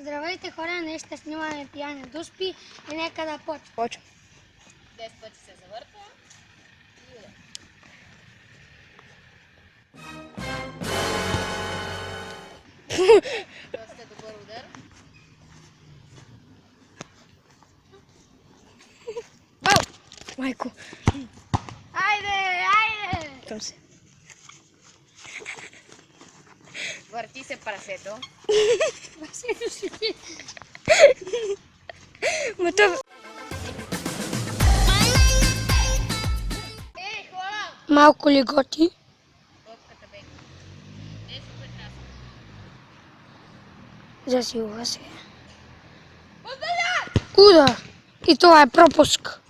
Здравейте хора, днес ще снимаме пияне дуспи и нека да почва. Почвам. 10 пъти се завърта и удар. Доста добър удар. Бау! Майко, Айде, айде! към се. Върти се прасето. Басето си ти. Ма то... Ей, хора! Малко ли готи? Топката бе. Е, супер красна. Засилва се. Удар! И това е пропуск.